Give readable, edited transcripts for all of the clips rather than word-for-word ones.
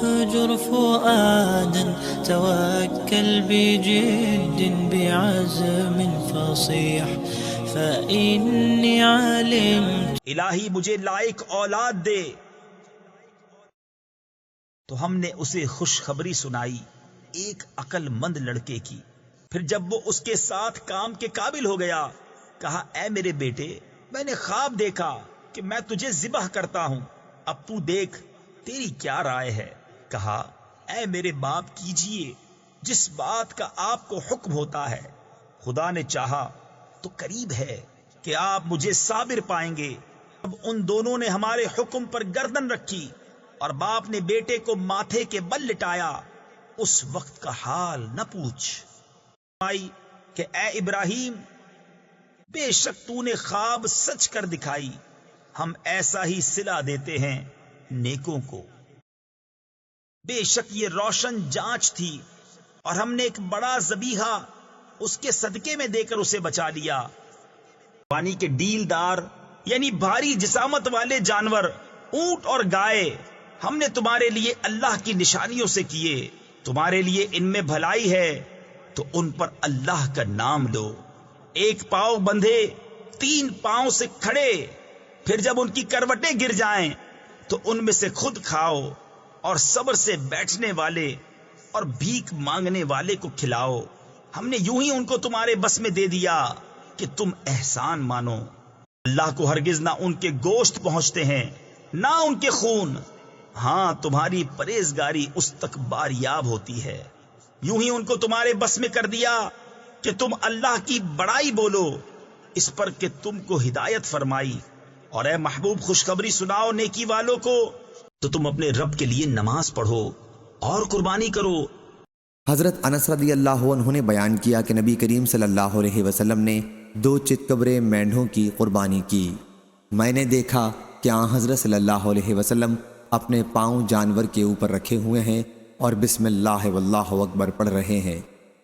واهجر فؤادا توكل بجد بعزم فصيح فإني علمت. الہی مجھے لائق اولاد دے. تو ہم نے اسے خوشخبری سنائی ایک عقل مند لڑکے کی. پھر جب وہ اس کے ساتھ کام کے قابل ہو گیا کہا اے میرے بیٹے میں نے خواب دیکھا کہ میں تجھے ذبح کرتا ہوں، اب تو دیکھ تیری کیا رائے ہے؟ کہا اے میرے باپ کیجئے جس بات کا آپ کو حکم ہوتا ہے. خدا نے چاہا تو قریب ہے کہ آپ مجھے صابر پائیں گے. اب ان دونوں نے ہمارے حکم پر گردن رکھی اور باپ نے بیٹے کو ماتھے کے بل لٹایا. اس وقت کا حال نہ پوچھ. کہ اے ابراہیم بے شک تو نے خواب سچ کر دکھائی، ہم ایسا ہی صلہ دیتے ہیں نیکوں کو. بے شک یہ روشن جانچ تھی اور ہم نے ایک بڑا ذبیحہ اس کے صدقے میں دے کر اسے بچا لیا. پانی کے ڈیل دار یعنی بھاری جسامت والے جانور اونٹ اور گائے ہم نے تمہارے لیے اللہ کی نشانیوں سے کیے. تمہارے لیے ان میں بھلائی ہے تو ان پر اللہ کا نام لو. ایک پاؤں بندھے 3 پاؤں سے کھڑے، پھر جب ان کی کروٹیں گر جائیں تو ان میں سے خود کھاؤ اور صبر سے بیٹھنے والے اور بھیک مانگنے والے کو کھلاؤ. ہم نے یوں ہی ان کو تمہارے بس میں دے دیا کہ تم احسان مانو. اللہ کو ہرگز نہ ان کے گوشت پہنچتے ہیں نہ ان کے خون. ہاں تمہاری پرہیزگاری اس تک باریاب ہوتی ہے. یوں ہی ان کو تمہارے بس میں کر دیا کہ تم اللہ کی بڑائی بولو اس پر کہ تم کو ہدایت فرمائی. اور اے محبوب خوشخبری سناؤ نیکی والوں کو تو تم اپنے رب کے لیے نماز پڑھو اور قربانی کرو. حضرت انس رضی اللہ عنہ نے بیان کیا کہ نبی کریم صلی اللہ علیہ وسلم نے 2 چتکبرے مینڈھوں کی قربانی کی. میں نے دیکھا کہ آن حضرت صلی اللہ علیہ وسلم اپنے پاؤں جانور کے اوپر رکھے ہوئے ہیں اور بسم اللہ واللہ اکبر پڑھ رہے ہیں.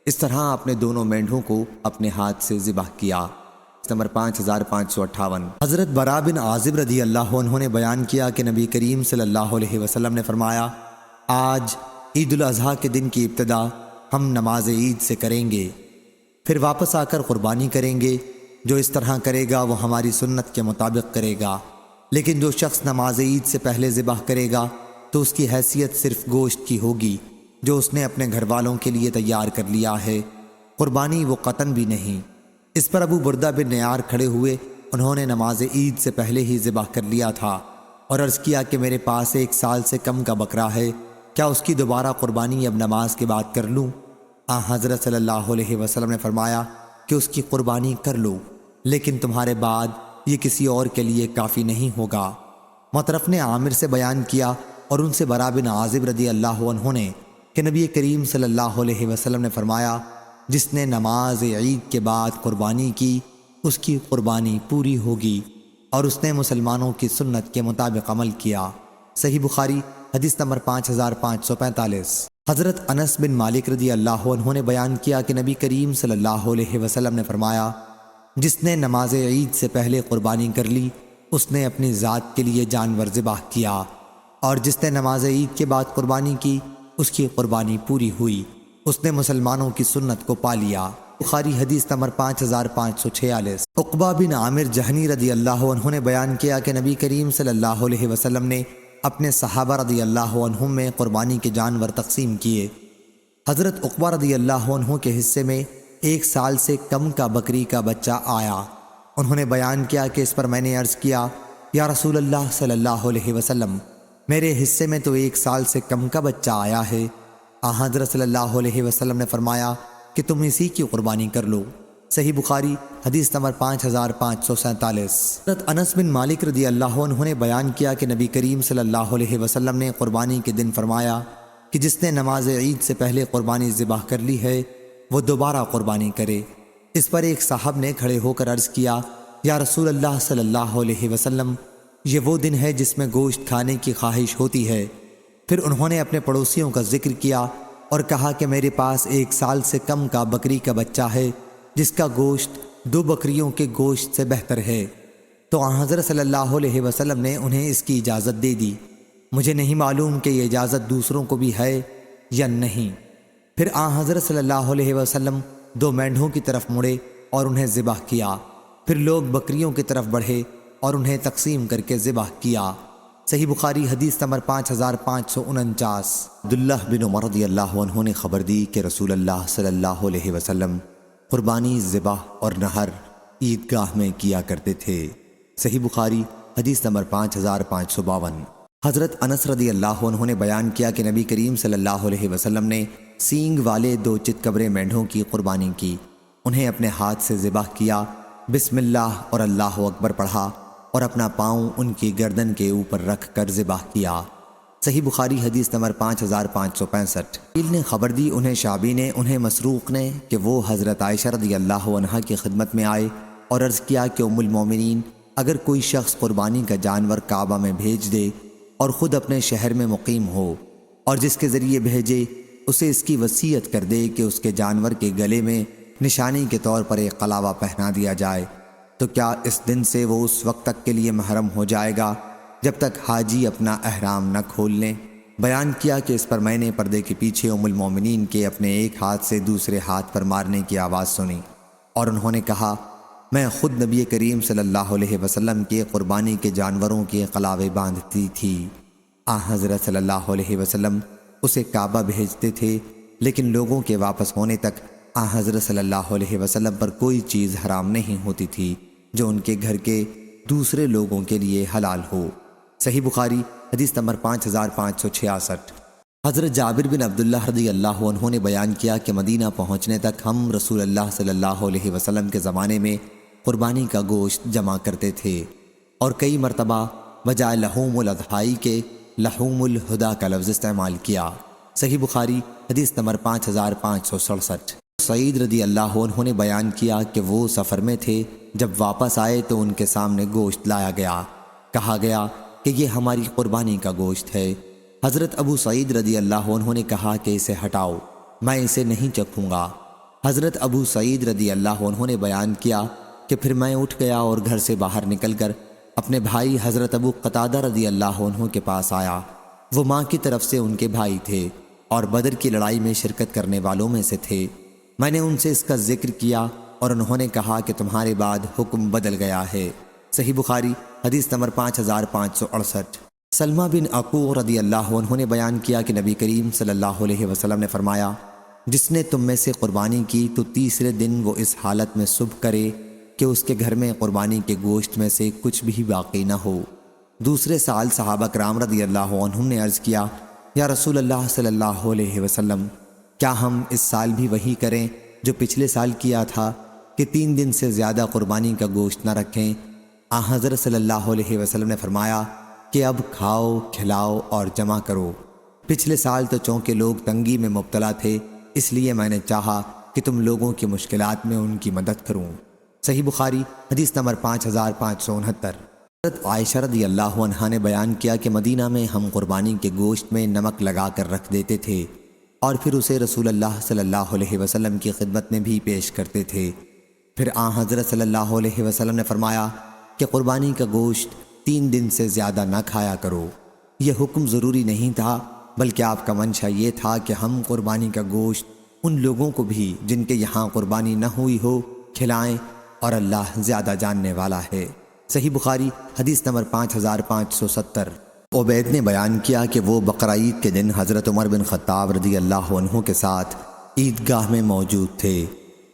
اس طرح اپنے دونوں مینڈھوں کو اپنے ہاتھ سے ذبح کیا. نمبر 5558. حضرت برا بن عازب رضی اللہ عنہ نے بیان کیا کہ نبی کریم صلی اللہ علیہ وسلم نے فرمایا آج عید الاضحیٰ کے دن کی ابتدا ہم نماز عید سے کریں گے، پھر واپس آ کر قربانی کریں گے. جو اس طرح کرے گا وہ ہماری سنت کے مطابق کرے گا، لیکن جو شخص نماز عید سے پہلے ذبح کرے گا تو اس کی حیثیت صرف گوشت کی ہوگی جو اس نے اپنے گھر والوں کے لیے تیار کر لیا ہے، قربانی وہ قطن بھی نہیں. اس پر ابو بردہ بن نیار کھڑے ہوئے. انہوں نے نماز عید سے پہلے ہی ذبح کر لیا تھا اور عرض کیا کہ میرے پاس 1 سال سے کم کا بکرا ہے، کیا اس کی دوبارہ قربانی اب نماز کے بعد کر لوں؟ حضرت صلی اللہ علیہ وسلم نے فرمایا کہ اس کی قربانی کر لو، لیکن تمہارے بعد یہ کسی اور کے لیے کافی نہیں ہوگا. مطرف نے عامر سے بیان کیا اور ان سے برا بن عازب رضی اللہ عنہ نے کہ نبی کریم صلی اللہ علیہ وسلم نے فرمایا جس نے نماز عید کے بعد قربانی کی اس کی قربانی پوری ہوگی اور اس نے مسلمانوں کی سنت کے مطابق عمل کیا. صحیح بخاری حدیث نمبر 5545. حضرت انس بن مالک رضی اللہ عنہ نے بیان کیا کہ نبی کریم صلی اللہ علیہ وسلم نے فرمایا جس نے نماز عید سے پہلے قربانی کر لی اس نے اپنی ذات کے لیے جانور ذبح کیا، اور جس نے نماز عید کے بعد قربانی کی اس کی قربانی پوری ہوئی، اس نے مسلمانوں کی سنت کو پا لیا. بخاری حدیث نمبر 5546. عقبہ بن عامر جہنی رضی اللہ عنہ نے بیان کیا کہ نبی کریم صلی اللہ علیہ وسلم نے اپنے صحابہ رضی اللہ عنہم میں قربانی کے جانور تقسیم کیے. حضرت عقبہ رضی اللہ عنہ کے حصے میں 1 سال سے کم کا بکری کا بچہ آیا. انہوں نے بیان کیا کہ اس پر میں نے عرض کیا یا رسول اللہ صلی اللہ علیہ وسلم میرے حصے میں تو 1 سال سے کم کا بچہ آیا ہے. حضرت صلی اللہ علیہ وسلم نے فرمایا کہ تم اسی کی قربانی کر لو. صحیح بخاری حدیث نمبر 5547. حضرت انس بن مالک رضی اللہ عنہ نے بیان کیا کہ نبی کریم صلی اللہ علیہ وسلم نے قربانی کے دن فرمایا کہ جس نے نماز عید سے پہلے قربانی ذبح کر لی ہے وہ دوبارہ قربانی کرے. اس پر ایک صاحب نے کھڑے ہو کر عرض کیا یا رسول اللہ صلی اللہ علیہ وسلم یہ وہ دن ہے جس میں گوشت کھانے کی خواہش ہوتی ہے. پھر انہوں نے اپنے پڑوسیوں کا ذکر کیا اور کہا کہ میرے پاس 1 سال سے کم کا بکری کا بچہ ہے جس کا گوشت 2 بکریوں کے گوشت سے بہتر ہے. تو حضرت صلی اللہ علیہ وسلم نے انہیں اس کی اجازت دے دی. مجھے نہیں معلوم کہ یہ اجازت دوسروں کو بھی ہے یا نہیں۔ پھر آن حضرت صلی اللہ علیہ وسلم 2 مینڈھوں کی طرف مڑے اور انہیں ذبح کیا۔ پھر لوگ بکریوں کی طرف بڑھے اور انہیں تقسیم کر کے ذبح کیا۔ صحیح بخاری حدیث نمبر 5549۔ عبداللہ بن عمر رضی اللہ عنہ نے خبر دی کہ رسول اللہ صلی اللہ علیہ وسلم قربانی، ذبح اور نحر عیدگاہ میں کیا کرتے تھے۔ صحیح بخاری حدیث نمبر 5552۔ حضرت انس رضی اللہ عنہ نے بیان کیا کہ نبی کریم صلی اللہ علیہ وسلم نے سینگ والے 2 چتکبرے مینڈھوں کی قربانی کی۔ انہیں اپنے ہاتھ سے ذبح کیا، بسم اللہ اور اللہ اکبر پڑھا اور اپنا پاؤں ان کی گردن کے اوپر رکھ کر ذبح کیا۔ صحیح بخاری حدیث نمبر 5565۔ قیل نے خبر دی، انہیں شعبی نے، انہیں مسروق نے، کہ وہ حضرت عائشہ رضی اللہ عنہا کی خدمت میں آئے اور عرض کیا کہ ام المومنین، اگر کوئی شخص قربانی کا جانور کعبہ میں بھیج دے اور خود اپنے شہر میں مقیم ہو، اور جس کے ذریعے بھیجے اسے اس کی وصیت کر دے کہ اس کے جانور کے گلے میں نشانی کے طور پر ایک قلاوہ پہنا دیا جائے، تو کیا اس دن سے وہ اس وقت تک کے لیے محرم ہو جائے گا جب تک حاجی اپنا احرام نہ کھول لیں؟ بیان کیا کہ اس پر میں نے پردے کے پیچھے ام المومنین کے اپنے ایک ہاتھ سے دوسرے ہاتھ پر مارنے کی آواز سنی، اور انہوں نے کہا، میں خود نبی کریم صلی اللہ علیہ وسلم کے قربانی کے جانوروں کے قلاوے باندھتی تھی۔ حضرت صلی اللہ علیہ وسلم اسے کعبہ بھیجتے تھے، لیکن لوگوں کے واپس ہونے تک حضرت صلی اللہ علیہ وسلم پر کوئی چیز حرام نہیں ہوتی تھی جو ان کے گھر کے دوسرے لوگوں کے لیے حلال ہو۔ صحیح بخاری حدیث نمبر 5566۔ حضرت جابر بن عبداللہ رضی اللہ عنہ نے بیان کیا کہ مدینہ پہنچنے تک ہم رسول اللہ صلی اللہ علیہ وسلم کے زمانے میں قربانی کا گوشت جمع کرتے تھے، اور کئی مرتبہ بجائے لحوم الاضحائی کے لحوم الہدا کا لفظ استعمال کیا۔ صحیح بخاری حدیث نمبر 5567۔ سعید رضی اللہ عنہ نے بیان کیا کہ وہ سفر میں تھے، جب واپس آئے تو ان کے سامنے گوشت لایا گیا، کہا گیا کہ یہ ہماری قربانی کا گوشت ہے۔ حضرت ابو سعید رضی اللہ عنہ نے کہا کہ اسے ہٹاؤ، میں اسے نہیں چکھوں گا۔ حضرت ابو سعید رضی اللہ عنہ نے بیان کیا کہ پھر میں اٹھ گیا اور گھر سے باہر نکل کر اپنے بھائی حضرت ابو قتادہ رضی اللہ عنہ کے پاس آیا۔ وہ ماں کی طرف سے ان کے بھائی تھے اور بدر کی لڑائی میں شرکت کرنے والوں میں سے تھے۔ میں نے ان سے اس کا ذکر کیا اور انہوں نے کہا کہ تمہارے بعد حکم بدل گیا ہے۔ صحیح بخاری حدیث نمبر 5568۔ سلمہ بن عقوق رضی اللہ عنہ نے بیان کیا کہ نبی کریم صلی اللہ علیہ وسلم نے فرمایا، جس نے تم میں سے قربانی کی تو تیسرے دن وہ اس حالت میں صبح کرے کہ اس کے گھر میں قربانی کے گوشت میں سے کچھ بھی باقی نہ ہو۔ دوسرے سال صحابہ کرام رضی اللہ عنہم نے عرض کیا، یا رسول اللہ صلی اللہ علیہ وسلم، کیا ہم اس سال بھی وہی کریں جو پچھلے سال کیا تھا کہ 3 دن سے زیادہ قربانی کا گوشت نہ رکھیں؟ حضرت صلی اللہ علیہ وسلم نے فرمایا کہ اب کھاؤ، کھلاؤ اور جمع کرو۔ پچھلے سال تو چونکہ لوگ تنگی میں مبتلا تھے، اس لیے میں نے چاہا کہ تم لوگوں کی مشکلات میں ان کی مدد کروں۔ صحیح بخاری حدیث نمبر 5569۔ حضرت عائشہ رضی اللہ عنہا نے بیان کیا کہ مدینہ میں ہم قربانی کے گوشت میں نمک لگا کر رکھ دیتے تھے اور پھر اسے رسول اللہ صلی اللہ علیہ وسلم کی خدمت میں بھی پیش کرتے تھے۔ پھر حضرت صلی اللہ علیہ وسلم نے فرمایا کہ قربانی کا گوشت 3 دن سے زیادہ نہ کھایا کرو۔ یہ حکم ضروری نہیں تھا، بلکہ آپ کا منشا یہ تھا کہ ہم قربانی کا گوشت ان لوگوں کو بھی جن کے یہاں قربانی نہ ہوئی ہو کھلائیں، اور اللہ زیادہ جاننے والا ہے۔ صحیح بخاری حدیث نمبر 5570۔ عبید نے بیان کیا کہ وہ بقرعید کے دن حضرت عمر بن خطاب رضی اللہ عنہ کے ساتھ عیدگاہ میں موجود تھے۔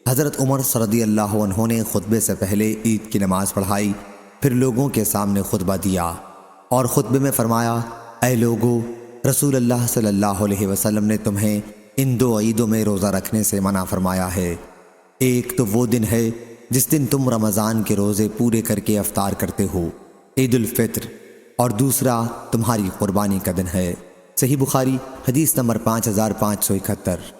حضرت عمر رضی اللہ عنہ نے خطبے سے پہلے عید کی نماز پڑھائی، پھر لوگوں کے سامنے خطبہ دیا اور خطبے میں فرمایا، اے لوگو، رسول اللہ صلی اللہ علیہ وسلم نے تمہیں ان 2 عیدوں میں روزہ رکھنے سے منع فرمایا ہے۔ ایک تو وہ دن ہے جس دن تم رمضان کے روزے پورے کر کے افطار کرتے ہو، عید الفطر، اور دوسرا تمہاری قربانی کا دن ہے۔ صحیح بخاری حدیث نمبر 5571۔